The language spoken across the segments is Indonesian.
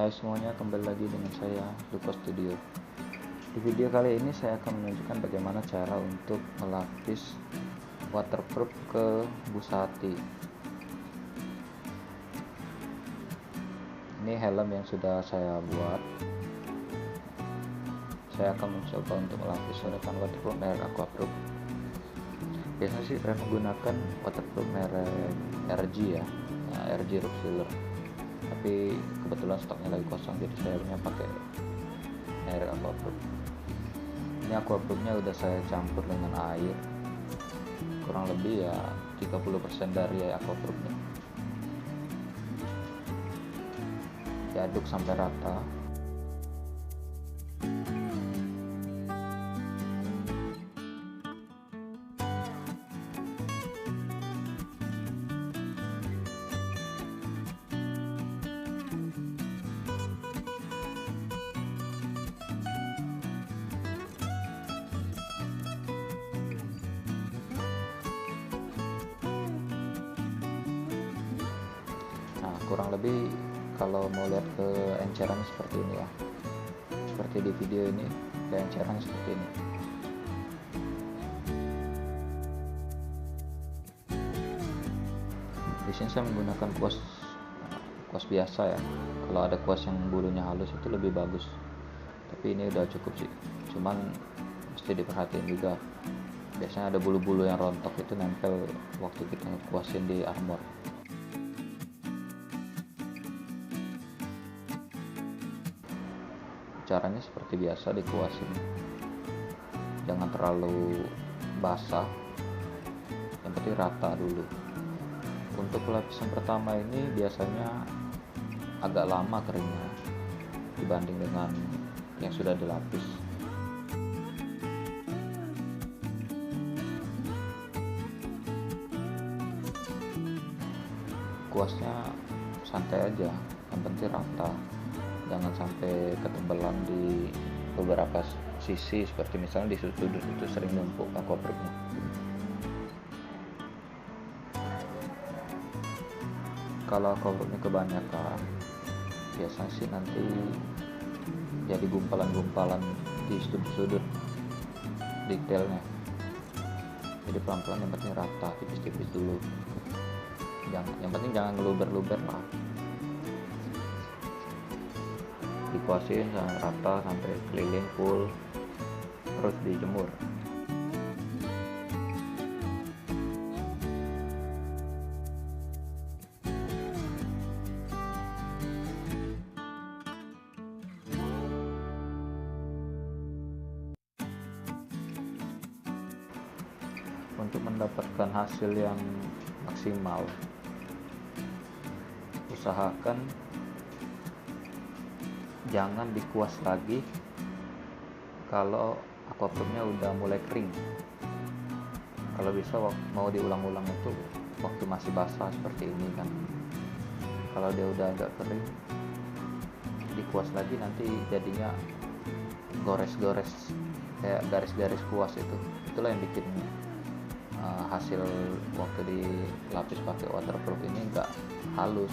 Hai semuanya, kembali lagi dengan saya Luko Studio. Di video kali ini saya akan menunjukkan bagaimana cara untuk melapis waterproof ke busa hati. Ini helm yang sudah saya buat. Saya akan mencoba untuk melapis menggunakan waterproof merek Aquaproof. Biasanya sih saya menggunakan waterproof merek RG ya, RG Rock Sealer. Tapi kebetulan stoknya lagi kosong, jadi saya punya pakai air Aquaproof. Ini Aquaproofnya udah saya campur dengan air, kurang lebih ya 30% dari Aquaproofnya. Diaduk sampai rata. Nah, kurang lebih kalau mau lihat ke encerannya seperti ini ya, seperti di video ini, ke encerannya seperti ini. Di sini saya menggunakan kuas biasa ya. Kalau ada kuas yang bulunya halus itu lebih bagus, tapi ini udah cukup sih. Cuman mesti diperhatiin juga, biasanya ada bulu-bulu yang rontok itu nempel waktu kita kuasin di armor. Caranya seperti biasa, dikuasin, jangan terlalu basah, yang penting rata dulu. Untuk lapisan pertama ini biasanya agak lama keringnya dibanding dengan yang sudah dilapis. Kuasnya santai aja, yang penting rata, jangan sampai ketebalan di beberapa sisi, seperti misalnya di sudut itu sering numpuk Aquaproofnya. Kalau Aquaproofnya kebanyakan, biasanya sih nanti jadi gumpalan-gumpalan di sudut-sudut detailnya. Jadi pelan-pelan, yang penting rata, tipis-tipis dulu. Yang penting jangan ngeluber-luber lah. Dikuasin sampai rata, sampai keliling full, terus dijemur. Untuk mendapatkan hasil yang maksimal, usahakan jangan dikuas lagi kalau Aquaproofnya udah mulai kering. Kalau bisa mau diulang-ulang itu waktu masih basah seperti ini kan. Kalau dia udah agak kering, dikuas lagi nanti jadinya gores-gores kayak garis-garis kuas itu. Itulah yang bikin hasil waktu dilapis pakai waterproof ini nggak halus.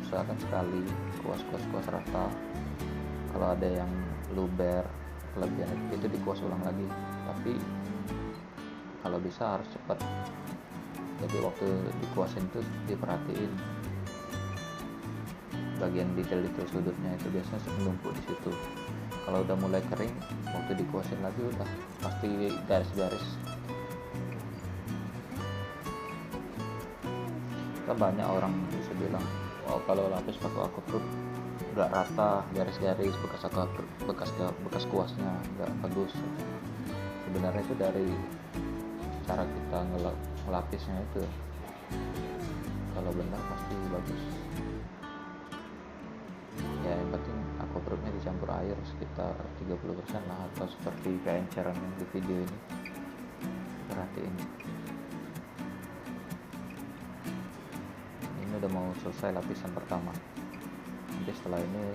Usahakan sekali kuas rata. Kalau ada yang luber kelebihan itu dikuas ulang lagi, tapi kalau bisa harus cepat. Jadi waktu dikuasin itu diperhatiin bagian detail-detail sudutnya, itu biasanya menumpuk di situ. Kalau udah mulai kering, waktu dikuasin lagi udah pasti garis-garis. Kan banyak orang bisa bilang, oh kalau lapis pakai Aquaproof nggak rata, garis-garis, bekas kuasnya nggak bagus. Sebenarnya itu dari cara kita ngelapisnya itu. Kalau benar pasti bagus ya. Yang penting Aquaproofnya dicampur air sekitar 30% lah, atau seperti kain enceran yang di video ini. Perhatiin, ini udah mau selesai lapisan pertama. Nanti setelah ini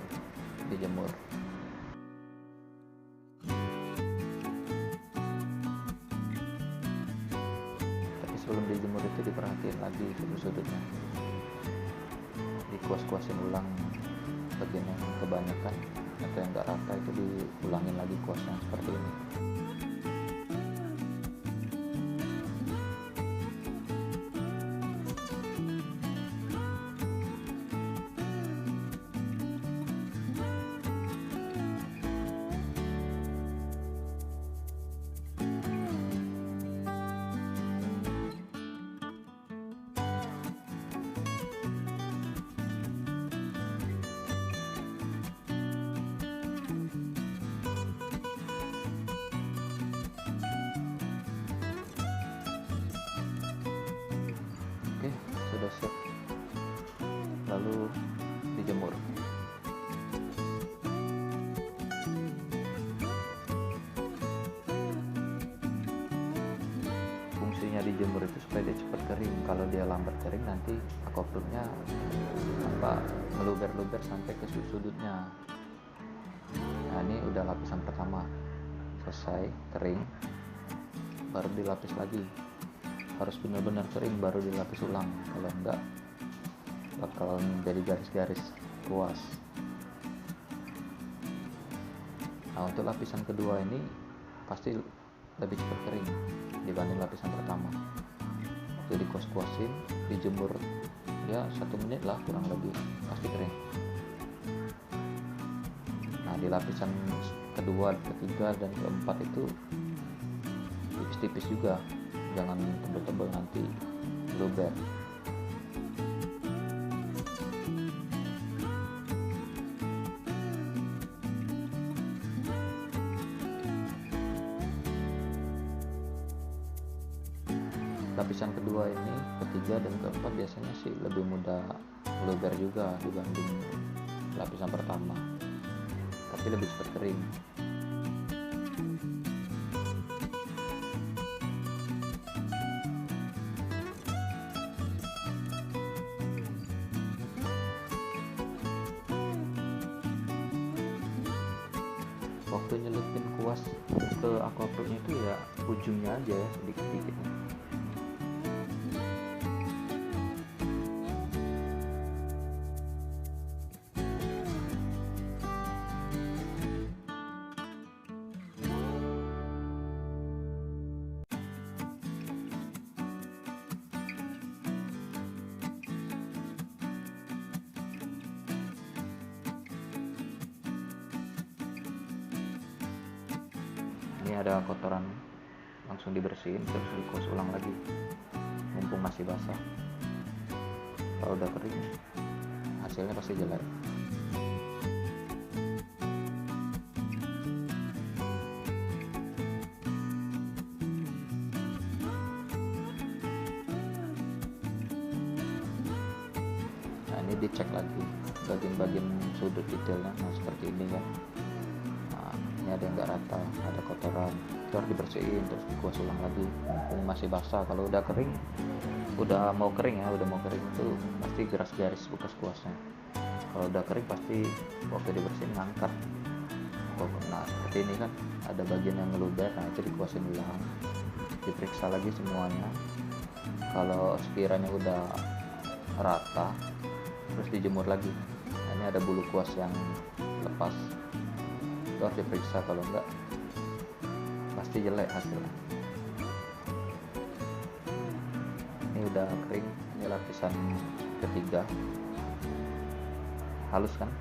dijemur. Tapi sebelum dijemur itu diperhatiin lagi sudut-sudutnya. dikuas-kuasin ulang bagian yang kebanyakan atau yang nggak rata, itu diulangin lagi kuasnya seperti ini. Oke, sudah siap, lalu dijemur. Fungsinya dijemur itu supaya dia cepat kering. Kalau dia lambat kering, nanti aquaprupnya meluber-luber sampai ke sudutnya. Nah, ini udah lapisan pertama selesai kering, baru dilapis lagi. Harus benar-benar kering baru dilapis ulang, kalau enggak bakal jadi garis-garis kuas. Nah, untuk lapisan kedua ini pasti lebih cepat kering dibanding lapisan pertama. Jadi kuas-kuasin, dijemur ya 1 menit lah kurang lebih, pasti kering. Nah, di lapisan kedua, ketiga, dan keempat itu tipis-tipis juga, jangan tebel-tebel nanti luber. Lapisan kedua ini, ketiga dan keempat biasanya sih lebih mudah luber juga dibanding lapisan pertama, tapi lebih cepat kering. Waktu nyelupin kuas ke aquaprupnya itu ya ujungnya aja ya, sedikit-sedikit. Ini ada kotoran, langsung dibersihin terus dikuas ulang lagi mumpung masih basah. Kalau udah kering hasilnya pasti jelek. Nah, ini dicek lagi bagian-bagian sudut detailnya. Nah, seperti ini kan. Ini ada yang nggak rata, ada kotoran, itu harus dibersihin terus dikuas ulang lagi mumpung masih basah. Kalau udah kering, udah mau kering itu pasti garis-garis bekas kuasnya. Kalau udah kering pasti waktu dibersihin ngangkat. Nah, seperti ini kan ada bagian yang ngeluber, nah itu dikuasin ulang, diperiksa lagi semuanya. Kalau sekiranya udah rata, terus dijemur lagi. Nah, ini ada bulu kuas yang lepas, harus diperiksa, kalau enggak pasti jelek hasilnya. Ini udah kering, ini lapisan ketiga, halus kan,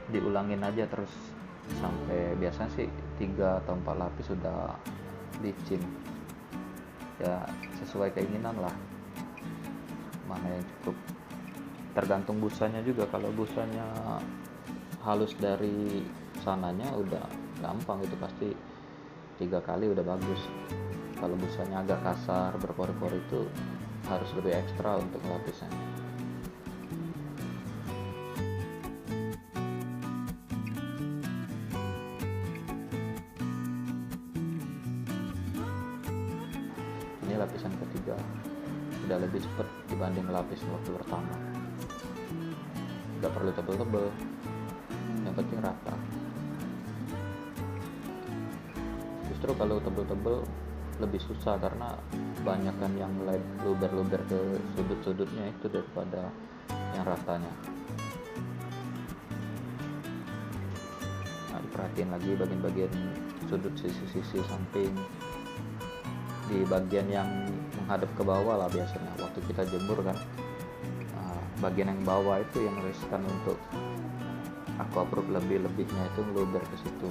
diulangin aja terus sampai, biasanya sih 3 atau 4 lapis sudah licin ya, sesuai keinginan lah mana yang cukup. Tergantung busanya juga, kalau busanya halus dari sananya udah gampang, itu pasti 3 kali udah bagus. Kalau busanya agak kasar berpori-pori itu harus lebih ekstra untuk melapisnya. Ini lapisan ketiga udah lebih cepat dibanding lapis waktu pertama. Gak perlu tebel-tebel, yang penting rata. Justru kalau tebel-tebel lebih susah karena kebanyakan yang luber-luber ke sudut-sudutnya itu daripada yang ratanya. Nah, diperhatiin lagi bagian-bagian sudut, sisi-sisi samping, di bagian yang menghadap ke bawah lah biasanya waktu kita jemur kan. Nah, bagian yang bawah itu yang riskan untuk aquaproof, lebihnya itu ngeluber ke situ.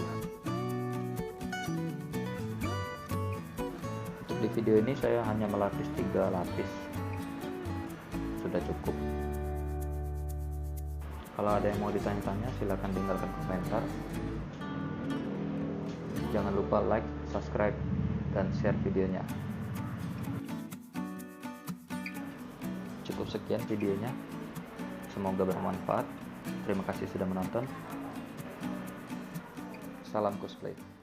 Untuk di video ini saya hanya melapis 3 lapis, sudah cukup. Kalau ada yang mau ditanya-tanya silahkan tinggalkan komentar. Jangan lupa like, subscribe, dan share videonya. Cukup sekian videonya, semoga bermanfaat. Terima kasih sudah menonton. Salam cosplay.